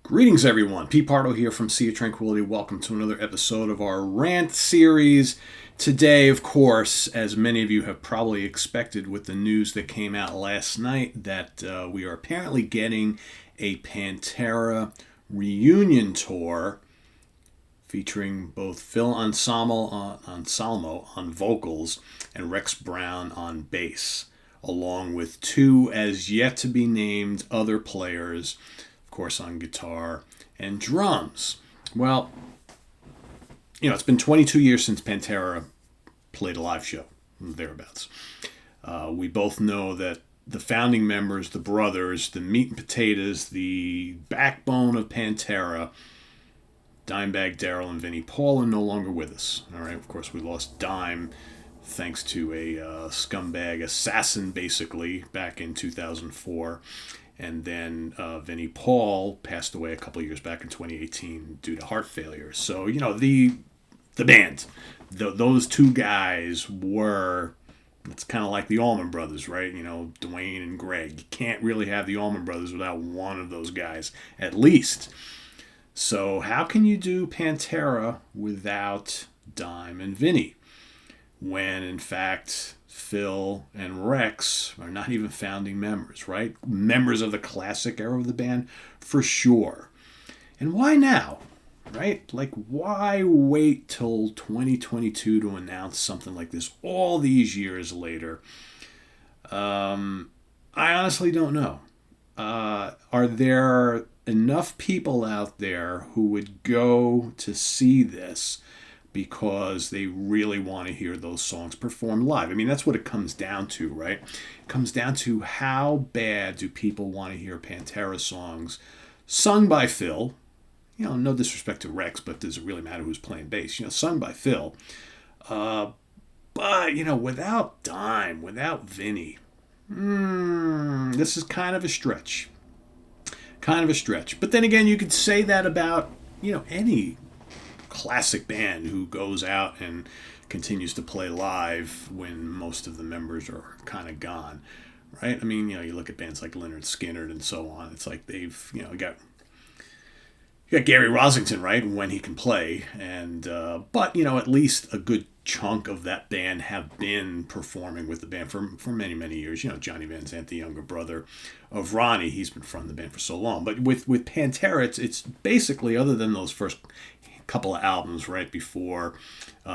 Greetings, everyone. Pete Pardo here from Sea of Tranquility. Welcome to another episode of our RANT series. Today, of course, as many of you have probably expected with the news that came out last night, that we are apparently getting a Pantera reunion tour featuring both Phil Anselmo on vocals and Rex Brown on bass, along with two as yet to be named other players, of course, on guitar and drums. Well, it's been 22 years since Pantera played a live show, thereabouts. We both know that the founding members, the brothers, the meat and potatoes, the backbone of Pantera, Dimebag Darrell and Vinnie Paul, are no longer with us. All right, of course, we lost Dime thanks to a scumbag assassin, basically, back in 2004. And then Vinnie Paul passed away a couple years back in 2018 due to heart failure. So, the band, those two guys were, it's kind of like the Allman Brothers, right? Dwayne and Greg. You can't really have the Allman Brothers without one of those guys, at least. So how can you do Pantera without Dime and Vinnie, when, in fact, Phil and Rex are not even founding members, right? Members of the classic era of the band, for sure. And why now, right? Like, why wait till 2022 to announce something like this all these years later? I honestly don't know. Are there enough people out there who would go to see this because they really want to hear those songs performed live? I mean, that's what it comes down to, right? It comes down to how bad do people want to hear Pantera songs sung by Phil. No disrespect to Rex, but does it really matter who's playing bass? Sung by Phil. But, without Dime, without Vinnie, this is kind of a stretch. But then again, you could say that about, any classic band who goes out and continues to play live when most of the members are kind of gone, right? I mean, you look at bands like Lynyrd Skynyrd and so on. It's like they've, you got Gary Rosington, right, when he can play, and but at least a good chunk of that band have been performing with the band for many, many years. Johnny Van Zant, the younger brother of Ronnie, he's been from the band for so long. But with Pantera, it's basically, other than those first couple of albums right before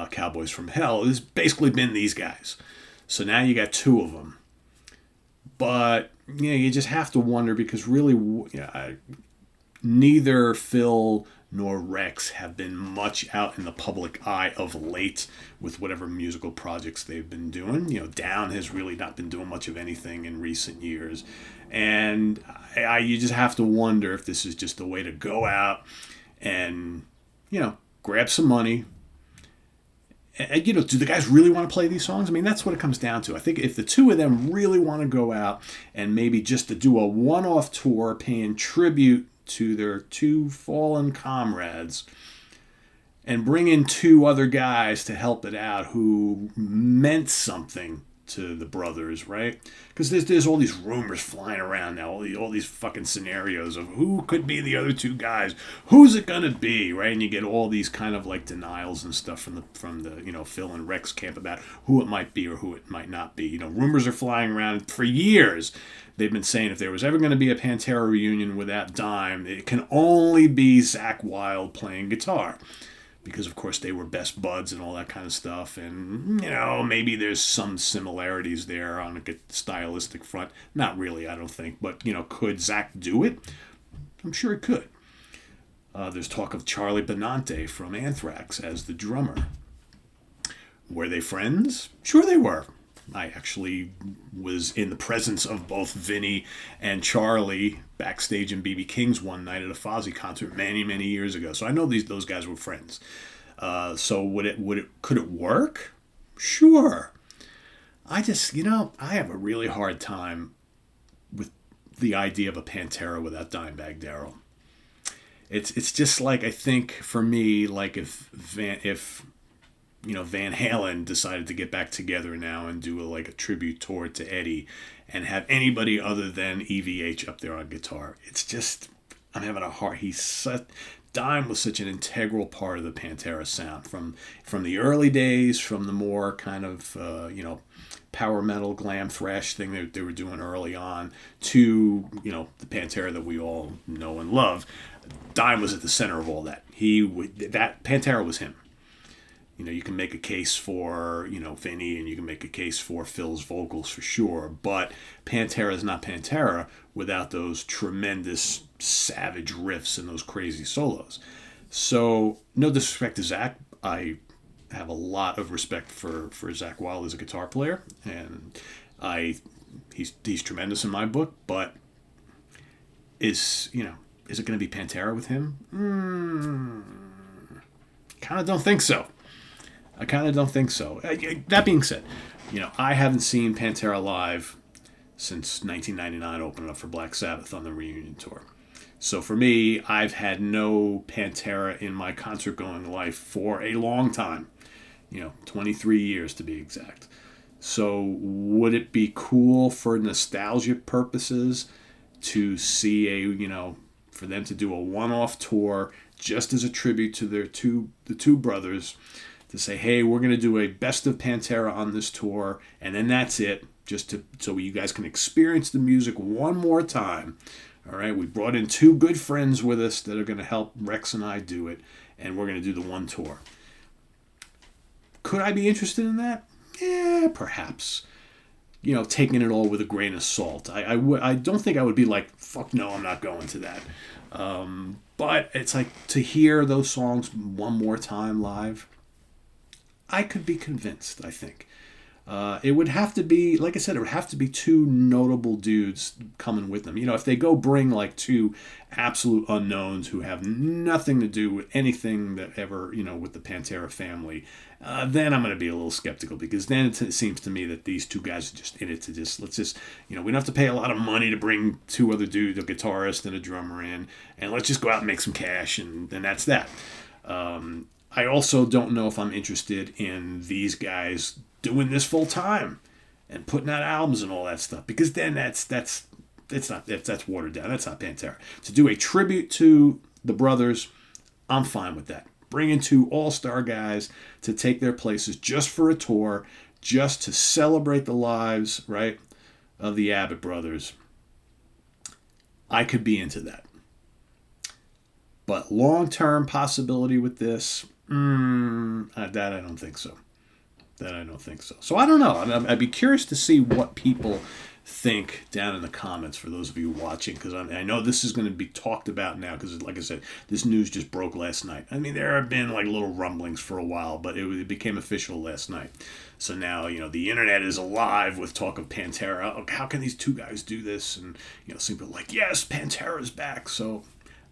Cowboys from Hell, it's basically been these guys. So now you got two of them. But you just have to wonder, because really, neither Phil nor Rex have been much out in the public eye of late with whatever musical projects they've been doing. Down has really not been doing much of anything in recent years. And you just have to wonder if this is just a way to go out and, grab some money. And, do the guys really want to play these songs? I mean, that's what it comes down to. I think if the two of them really want to go out and maybe just to do a one-off tour paying tribute to their two fallen comrades and bring in two other guys to help it out who meant something to the brothers, right? Because there's all these rumors flying around now, all these fucking scenarios of who could be the other two guys, who's it gonna be, right? And you get all these kind of like denials and stuff from the Phil and Rex camp about who it might be or who it might not be. Rumors are flying around for years. They've been saying if there was ever going to be a Pantera reunion without Dime, it can only be Zakk Wylde playing guitar. Because, of course, they were best buds and all that kind of stuff. And, maybe there's some similarities there on a stylistic front. Not really, I don't think. But, could Zakk do it? I'm sure he could. There's talk of Charlie Benante from Anthrax as the drummer. Were they friends? Sure they were. I actually was in the presence of both Vinnie and Charlie backstage in B.B. King's one night at a Fozzy concert many, many years ago. So I know those guys were friends. So could it work? Sure. I just, I have a really hard time with the idea of a Pantera without Dimebag Darrell. It's just like, I think for me, like if Van Halen decided to get back together now and do a tribute tour to Eddie and have anybody other than EVH up there on guitar. It's just, I'm having a hard. Dime was such an integral part of the Pantera sound from the early days, from the more kind of power metal glam thrash thing that they were doing early on, to the Pantera that we all know and love. Dime was at the center of all that. That Pantera was him. You can make a case for, Vinny, and you can make a case for Phil's vocals for sure, but Pantera is not Pantera without those tremendous savage riffs and those crazy solos. So, no disrespect to Zakk. I have a lot of respect for Zakk Wylde as a guitar player, and he's tremendous in my book, but is it going to be Pantera with him? Kind of don't think so. I kind of don't think so. That being said, I haven't seen Pantera live since 1999 opening up for Black Sabbath on the reunion tour. So for me, I've had no Pantera in my concert-going life for a long time. 23 years to be exact. So would it be cool for nostalgia purposes to see for them to do a one-off tour just as a tribute to the two brothers, to say, hey, we're going to do a best of Pantera on this tour, and then that's it, so you guys can experience the music one more time. All right, we brought in two good friends with us that are going to help Rex and I do it, and we're going to do the one tour. Could I be interested in that? Yeah, perhaps. Taking it all with a grain of salt. I don't think I would be like, fuck no, I'm not going to that. But it's like, to hear those songs one more time live, I could be convinced, I think. It would have to be, like I said, it would have to be two notable dudes coming with them. If they go bring like two absolute unknowns who have nothing to do with anything that ever, with the Pantera family, then I'm going to be a little skeptical, because then it seems to me that these two guys are just in it to we don't have to pay a lot of money to bring two other dudes, a guitarist and a drummer in, and let's just go out and make some cash, and that's that. I also don't know if I'm interested in these guys doing this full time and putting out albums and all that stuff, because then that's watered down. That's not Pantera. To do a tribute to the brothers, I'm fine with that. Bringing two all-star guys to take their places just for a tour, just to celebrate the lives, right, of the Abbott brothers. I could be into that. But long-term possibility with this, that I don't think so. So I don't know. I'd be curious to see what people think down in the comments, for those of you watching, because I know this is going to be talked about now, because like I said, this news just broke last night. I mean, there have been like little rumblings for a while, but it became official last night. So now, the internet is alive with talk of Pantera. Oh, how can these two guys do this? And, some people are like, yes, Pantera's back. So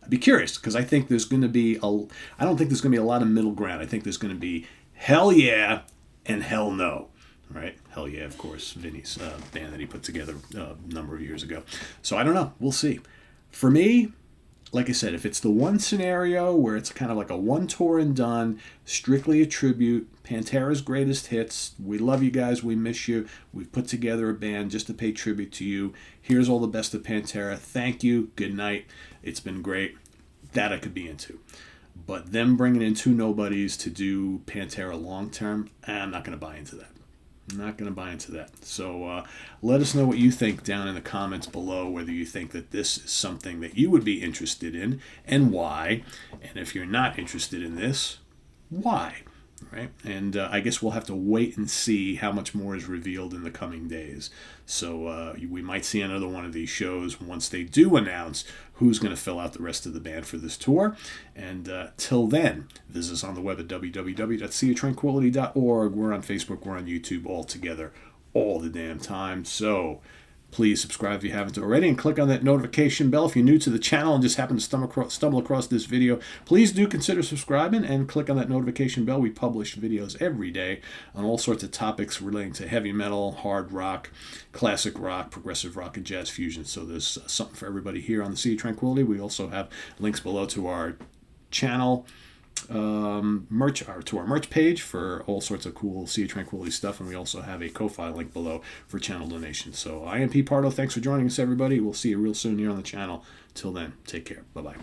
I'd be curious, because I think there's going to be I don't think there's going to be a lot of middle ground. I think there's going to be hell yeah and hell no. Right? Hell yeah, of course, Vinny's band that he put together a number of years ago. So I don't know. We'll see. For me, like I said, if it's the one scenario where it's kind of like a one tour and done, strictly a tribute, Pantera's greatest hits, we love you guys, we miss you, we've put together a band just to pay tribute to you, here's all the best of Pantera, thank you, good night, it's been great, that I could be into. But them bringing in two nobodies to do Pantera long term, I'm not going to buy into that. So let us know what you think down in the comments below, whether you think that this is something that you would be interested in and why. And if you're not interested in this, why? Right? And I guess we'll have to wait and see how much more is revealed in the coming days. So we might see another one of these shows once they do announce who's going to fill out the rest of the band for this tour. And till then, visit us on the web at www.seaoftranquility.org. We're on Facebook, we're on YouTube, all together, all the damn time. So please subscribe if you haven't already, and click on that notification bell. If you're new to the channel and just happen to stumble across this video, please do consider subscribing and click on that notification bell. We publish videos every day on all sorts of topics relating to heavy metal, hard rock, classic rock, progressive rock, and jazz fusion. So there's something for everybody here on the Sea of Tranquility. We also have links below to our channel, merch to our merch page for all sorts of cool Sea of Tranquility stuff, and we also have a Ko-Fi link below for channel donations. So I am Pete Pardo. Thanks for joining us, everybody. We'll see you real soon here on the channel. Till then, take care. Bye-bye.